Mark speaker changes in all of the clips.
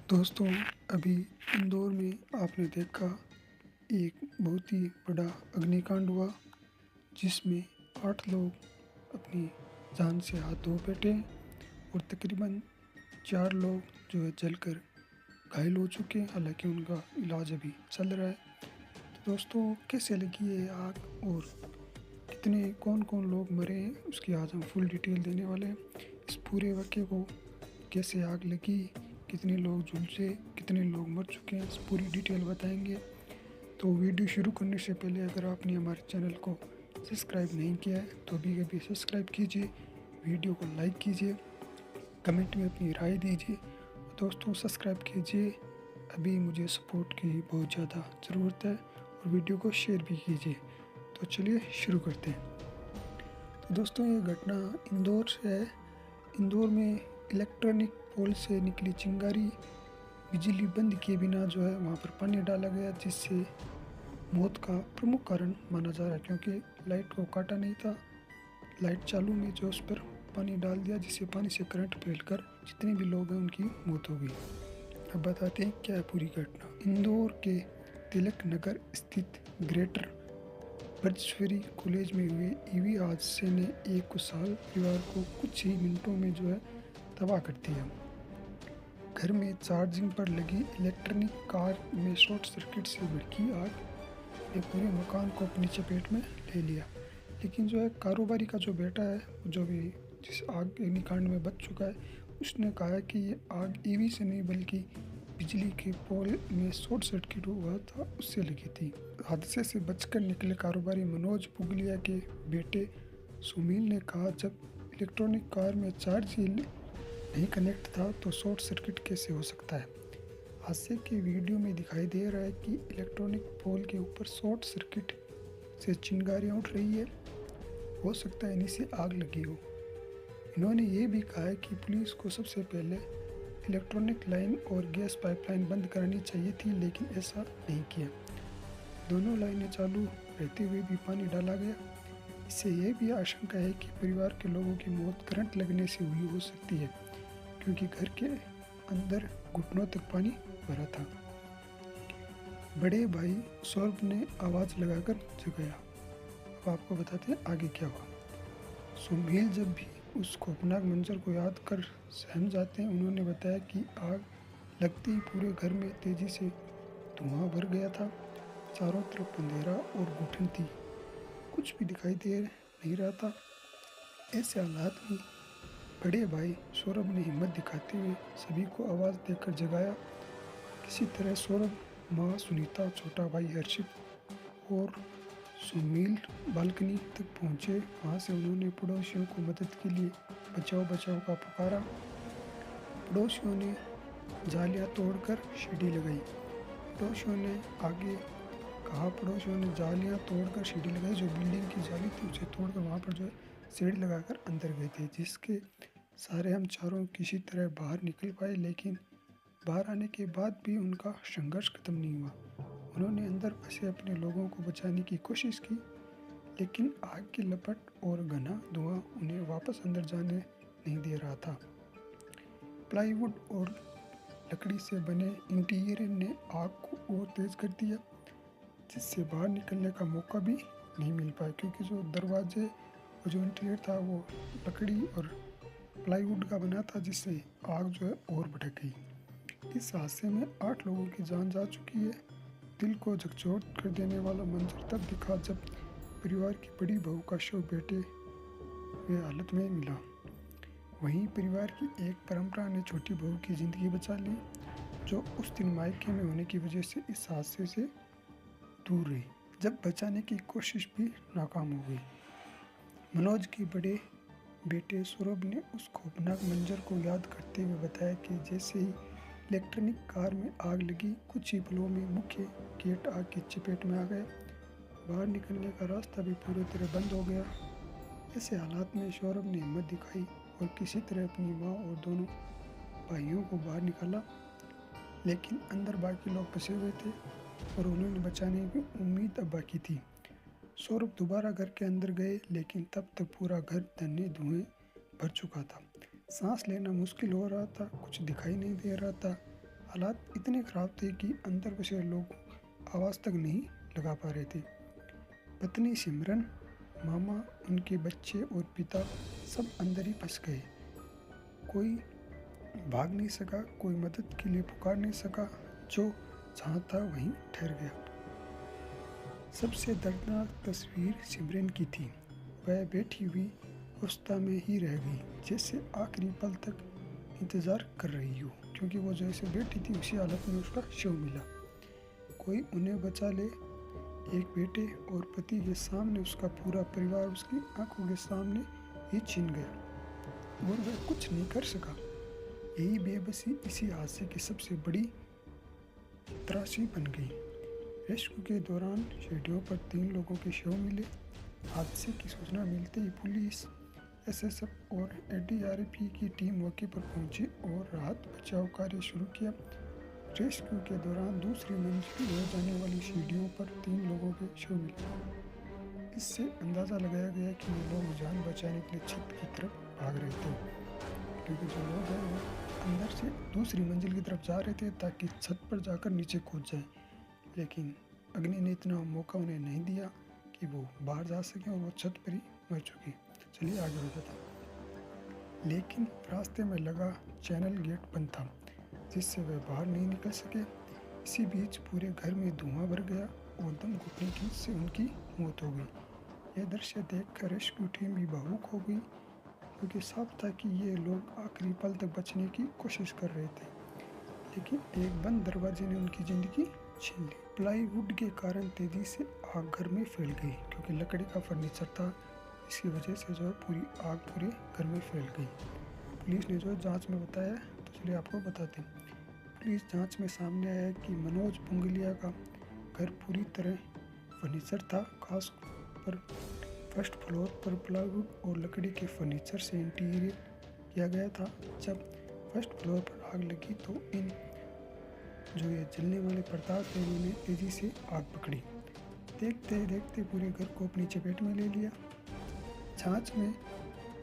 Speaker 1: दोस्तों, अभी इंदौर में आपने देखा एक बहुत ही बड़ा अग्निकांड हुआ जिसमें 8 लोग अपनी जान से हाथ धो बैठे हैं और तकरीबन 4 लोग जो है जलकर घायल हो चुके हैं। हालांकि उनका इलाज अभी चल रहा है। तो दोस्तों, कैसे लगी है आग और कितने कौन कौन लोग मरे हैं उसकी आज हम फुल डिटेल देने वाले हैं। इस पूरे वाक़े को कैसे आग लगी, कितने लोग झुलसे, कितने लोग मर चुके हैं, इस पूरी डिटेल बताएंगे। तो वीडियो शुरू करने से पहले अगर आपने हमारे चैनल को सब्सक्राइब नहीं किया है तो अभी अभी सब्सक्राइब कीजिए, वीडियो को लाइक कीजिए, कमेंट में अपनी राय दीजिए। दोस्तों, सब्सक्राइब कीजिए, अभी मुझे सपोर्ट की बहुत ज़्यादा ज़रूरत है, और वीडियो को शेयर भी कीजिए। तो चलिए शुरू करते हैं। तो दोस्तों, ये घटना इंदौर से है। इंदौर में इलेक्ट्रॉनिक पोल से निकली चिंगारी बिजली बंद किए बिना जो है वहाँ पर पानी डाला गया, जिससे मौत का प्रमुख कारण माना जा रहा है, क्योंकि लाइट को काटा नहीं था। लाइट चालू में जो उस पर पानी डाल दिया, जिससे पानी से करंट फैलकर जितने भी लोग हैं उनकी मौत हो गई। अब बताते हैं क्या है पूरी घटना। इंदौर के तिलक नगर स्थित ग्रेटर ब्रजेश्वरी कॉलेज में हुए ईवी हादसे ने एक खुशहाल परिवार को कुछ ही मिनटों में जो है तबाह कर दिया। घर में चार्जिंग पर लगी इलेक्ट्रॉनिक कार में शॉर्ट सर्किट से भड़की आग ने पूरे मकान को अपनी चपेट में ले लिया। लेकिन जो है कारोबारी का जो बेटा है, जो भी जिस आग अग्निकांड में बच चुका है, उसने कहा है कि ये आग ईवी से नहीं बल्कि बिजली के पोल में शॉर्ट सर्किट हुआ था उससे लगी थी। हादसे से बचकर निकले कारोबारी मनोज पुगलिया के बेटे सुमील ने कहा, जब इलेक्ट्रॉनिक कार में चार्ज ही नहीं कनेक्ट था तो शॉर्ट सर्किट कैसे हो सकता है। हादसे के वीडियो में दिखाई दे रहा है कि इलेक्ट्रॉनिक पोल के ऊपर शॉर्ट सर्किट से चिंगारियां उठ रही है। हो सकता है इन्हीं से आग लगी हो। इन्होंने ये भी कहा है कि पुलिस को सबसे पहले इलेक्ट्रॉनिक लाइन और गैस पाइपलाइन बंद करानी चाहिए थी, लेकिन ऐसा नहीं किया। दोनों लाइनें चालू रहते हुए भी पानी डाला गया। इससे यह भी आशंका है कि परिवार के लोगों की मौत करंट लगने से हुई हो सकती है, क्योंकि घर के अंदर घुटनों तक पानी भरा था। बड़े भाई सौरभ ने आवाज़ लगाकर जगाया। अब आपको बताते हैं आगे क्या हुआ। सुमील जब भी उस खौफनाक मंजर को याद कर सहम जाते हैं। उन्होंने बताया कि आग लगते ही पूरे घर में तेजी से धुआं भर गया था। चारों तरफ अंधेरा और घुटन थी, कुछ भी दिखाई दे नहीं रहा था। ऐसे हालात में बड़े भाई सौरभ ने हिम्मत दिखाते हुए सभी को आवाज़ देकर जगाया। किसी तरह सौरभ, माँ सुनीता, छोटा भाई हर्षित और सुमील बालकनी तक पहुंचे। वहां से उन्होंने पड़ोसियों को मदद के लिए बचाओ बचाओ का पुकारा। पड़ोसियों ने जालियां तोड़कर सीढ़ी लगाई। पड़ोसियों ने आगे कहा, पड़ोसियों ने जालियां तोड़कर सीढ़ी लगाई। जो बिल्डिंग की जाली थी उसे तोड़कर वहां पर जो है सीढ़ी लगाकर अंदर गए थे, जिसके सारे हम चारों किसी तरह बाहर निकल पाए। लेकिन बाहर आने के बाद भी उनका संघर्ष खत्म नहीं हुआ। उन्होंने अंदर फंसे अपने लोगों को बचाने की कोशिश की, लेकिन आग की लपट और घना धुआं उन्हें वापस अंदर जाने नहीं दे रहा था। प्लाईवुड और लकड़ी से बने इंटीरियर ने आग को और तेज कर दिया, जिससे बाहर निकलने का मौका भी नहीं मिल पाया, क्योंकि जो दरवाजे और जो इंटीरियर था वो लकड़ी और प्लाईवुड का बना था, जिससे आग जो है और भड़क गई। इस हादसे में 8 लोगों की जान जा चुकी है। दिल को झकझोर कर देने वाला मंजर तब दिखा जब परिवार की बड़ी बहू का शव बेटे हुए हालत में मिला। वहीं परिवार की एक परंपरा ने छोटी बहू की जिंदगी बचा ली, जो उस दिन मायके में होने की वजह से इस हादसे से दूर रही, जब बचाने की कोशिश भी नाकाम हो गई। मनोज के बड़े बेटे सौरभ ने उस खौफनाक मंजर को याद करते हुए बताया कि जैसे ही इलेक्ट्रॉनिक कार में आग लगी, कुछ ही पलों में मुख्य गेट आग की चपेट में आ गया। बाहर निकलने का रास्ता भी पूरी तरह बंद हो गया। ऐसे हालात में सौरभ ने हिम्मत दिखाई और किसी तरह अपनी माँ और दोनों भाइयों को बाहर निकाला, लेकिन अंदर बाकी लोग फंसे हुए थे और उन्होंने बचाने की उम्मीद अब बाकी थी। सौरभ दोबारा घर के अंदर गए, लेकिन तब तक पूरा घर धन्य धुएं भर चुका था। सांस लेना मुश्किल हो रहा था, कुछ दिखाई नहीं दे रहा था। हालात इतने खराब थे कि अंदर बसे लोग आवाज़ तक नहीं लगा पा रहे थे। पत्नी सिमरन, मामा, उनके बच्चे और पिता सब अंदर ही फंस गए। कोई भाग नहीं सका, कोई मदद के लिए पुकार नहीं सका। जो जहाँ था वहीं ठहर गया। सबसे दर्दनाक तस्वीर सिमरन की थी। वह बैठी हुई अवस्था में ही रह गई, जैसे आखिरी पल तक इंतज़ार कर रही हो, क्योंकि वो जैसे बैठी थी उसी हालत में उसका शव मिला। कोई उन्हें बचा ले। एक बेटे और पति के सामने उसका पूरा परिवार उसकी आंखों के सामने ही छिन गया और वह कुछ नहीं कर सका। यही बेबसी इसी हादसे की सबसे बड़ी त्रासदी बन गई। रेस्क्यू के दौरान सीढ़ियों पर 3 लोगों के शव मिले। हादसे की सूचना मिलते ही पुलिस, एसएसएफ और एडीआरएफ की टीम मौके पर पहुंची और राहत बचाव कार्य शुरू किया। रेस्क्यू के दौरान दूसरी मंजिल ले जाने वाली सीढ़ियों पर 3 लोगों के शव मिले। इससे अंदाज़ा लगाया गया कि ये लोग जान बचाने के लिए छत की तरफ भाग रहे थे, क्योंकि जो लोग हैं वो अंदर से दूसरी मंजिल की तरफ जा रहे थे ताकि छत पर जाकर नीचे कूद जाए। लेकिन अग्नि ने इतना मौका उन्हें नहीं दिया कि वो बाहर जा सके और वो छत पर ही मर चुकी। चलिए आगे बढ़ते थे। लेकिन रास्ते में लगा चैनल गेट बंद था, जिससे वे बाहर नहीं निकल सके। इसी बीच पूरे घर में धुआं भर गया और दम घुटने की से उनकी मौत हो गई। यह दृश्य देखकर रेस्क्यू टीम भी भावुक हो गई, क्योंकि साफ था कि ये लोग आखिरी पल तक बचने की कोशिश कर रहे थे, लेकिन एक बंद दरवाजे ने उनकी ज़िंदगी छीन ली। प्लाईवुड के कारण तेज़ी से आग घर में फैल गई, क्योंकि लकड़ी का फर्नीचर था। इसकी वजह से जो है पूरी आग पूरे घर में फैल गई। पुलिस ने जो जांच में बताया, तो चलिए आपको बताते हैं। पुलिस जांच में सामने आया कि मनोज पुंगलिया का घर पूरी तरह फर्नीचर था। खास पर फर्स्ट फ्लोर पर प्लाईवुड और लकड़ी के फर्नीचर से इंटीरियर किया गया था। जब फर्स्ट फ्लोर पर आग लगी तो इन जो ये जलने वाले पदार्थ थे उन्होंने तेज़ी से आग पकड़ी। देखते देखते पूरे घर को अपनी चपेट में ले लिया। जांच में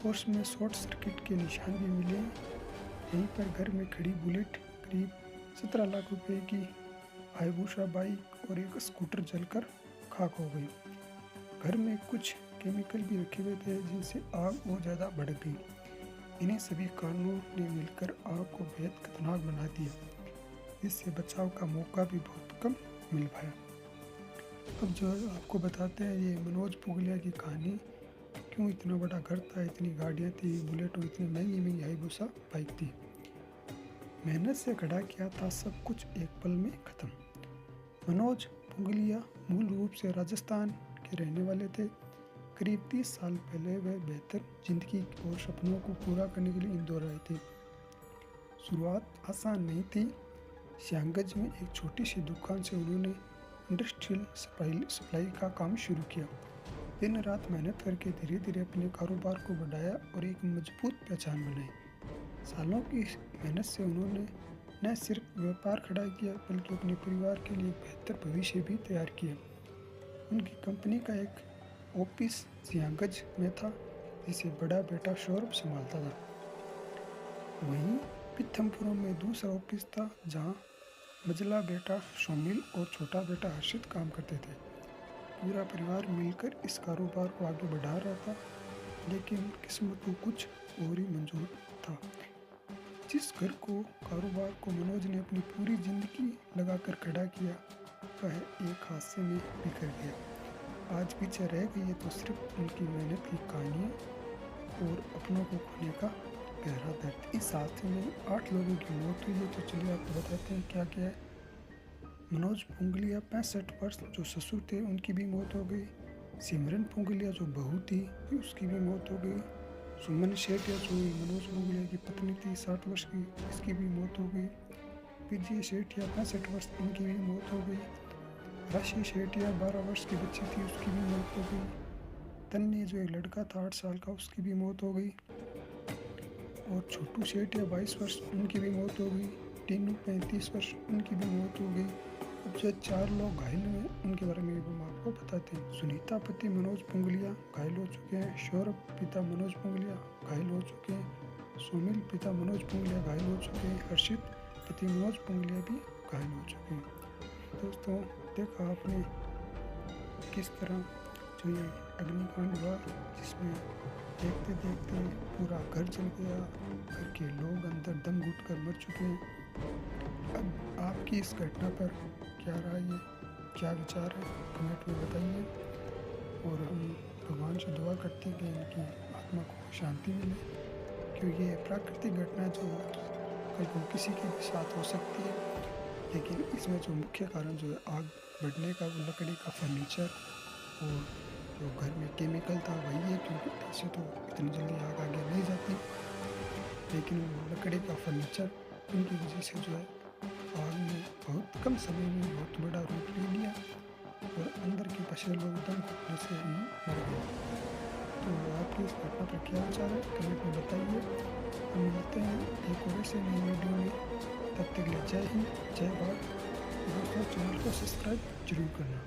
Speaker 1: फोर्स में शॉर्ट सर्किट के निशान भी मिले। यहीं पर घर में खड़ी बुलेट करीब 17 लाख रुपए की हायाबुसा बाइक और एक स्कूटर जलकर खाक हो गई। घर में कुछ केमिकल भी रखे हुए थे, जिनसे आग और ज़्यादा बढ़ गई। इन्हें सभी कारणों ने मिलकर आग को बेहद खतरनाक बना दिया, जिससे बचाव का मौका भी बहुत कम मिल पाया। अब जो है आपको बताते हैं ये मनोज पुंगलिया की कहानी। क्यों इतना बड़ा घर था, इतनी गाड़ियाँ थी, बुलेट और इतनी महंगी महंगी हायाबुसा बाइक थी। मेहनत से खड़ा किया था सब कुछ एक पल में ख़त्म। मनोज पुंगलिया मूल रूप से राजस्थान के रहने वाले थे। करीब 30 साल पहले वह बेहतर जिंदगी और सपनों को पूरा करने के लिए इंदौर आए थे। शुरुआत आसान नहीं थी। श्यामगंज में एक छोटी सी दुकान से उन्होंने इंडस्ट्रियल सप्लाई का काम शुरू किया। दिन रात मेहनत करके धीरे धीरे अपने कारोबार को बढ़ाया और एक मजबूत पहचान बनाई। सालों की मेहनत से उन्होंने न सिर्फ व्यापार खड़ा किया, बल्कि अपने परिवार के लिए बेहतर भविष्य भी तैयार किया। उनकी कंपनी का एक ऑफिस श्यामगंज में था, जिसे बड़ा बेटा सौरभ संभालता था। वहीं पीथमपुरम में दूसरा ऑफिस था, जहां मझला बेटा सोमिल और छोटा बेटा हर्षित काम करते थे। पूरा परिवार मिलकर इस कारोबार को आगे बढ़ा रहा था, लेकिन किस्मत को कुछ और ही मंजूर था। जिस घर को कारोबार को मनोज ने अपनी पूरी जिंदगी लगाकर खड़ा किया, वह एक हादसे में बिखर गया। आज पीछे रह गई है तो सिर्फ उनकी मेहनत की कहानियाँ और अपनों को खोने का गहरा दर्द। इस हादसे में 8 लोगों की मौत हुई है। तो चलिए आपको बताते हैं क्या क्या है। मनोज पुंगलिया 65 वर्ष जो ससुर थे उनकी भी मौत हो गई। सिमरन पुंगलिया जो बहू थी उसकी भी मौत हो गई। सुमन सेठिया जो मनोज पुंगलिया की पत्नी थी 60 वर्ष की, इसकी भी मौत हो गई। विजय सेठिया 65 वर्ष, इनकी भी मौत हो गई। राशि सेठिया 12 वर्ष की बच्ची थी, उसकी भी मौत हो गई। तन्ने जो एक लड़का था 8 साल का, उसकी भी मौत हो गई। और छोटू सेठिया 22 वर्ष, उनकी भी मौत हो गई। टीनू 35 वर्ष, उनकी भी मौत हो गई। अब जो 4 लोग घायल हुए उनके बारे में हम आपको बताते हैं। सुनीता पति मनोज पुंगलिया घायल हो चुके हैं। सौरभ पिता मनोज पुंगलिया घायल हो चुके हैं। सोमिल पिता मनोज पुंगलिया घायल हो चुके हैं। हर्षित पति मनोज पुंगलिया भी घायल हो चुके हैं। दोस्तों, देखा आपने किस तरह जो ये अग्निकांड हुआ, जिसमें देखते देखते पूरा घर जल गया, घर के लोग अंदर दम घुट कर मर चुके हैं। अब आपकी इस घटना पर क्या राय है, क्या विचार है, कमेंट में बताइए। और हम भगवान से दुआ करते हैं कि इनकी आत्मा को शांति मिले, क्योंकि ये प्राकृतिक घटना जो कल को किसी के भी साथ हो सकती है, लेकिन इसमें जो मुख्य कारण जो है आग बढ़ने का, वो लकड़ी का फर्नीचर और जो घर में केमिकल था वही है, क्योंकि ऐसे तो इतनी जल्दी आग आगे नहीं जाती, लेकिन वो लकड़ी का फर्नीचर उनकी वजह से जो है आग ने बहुत कम समय में बहुत बड़ा रूप ले लिया और अंदर के बचे लोग दम घुटने से ही मर गए। तो आपके इस घटना पर क्या विचार है, कमेंट में बताइए। हम मिलते हैं एक और ऐसे नई वीडियो में, तब तक के लिए जय हिंद, जय भारत। दोस्तों, चैनल को सब्सक्राइब जरूर करना।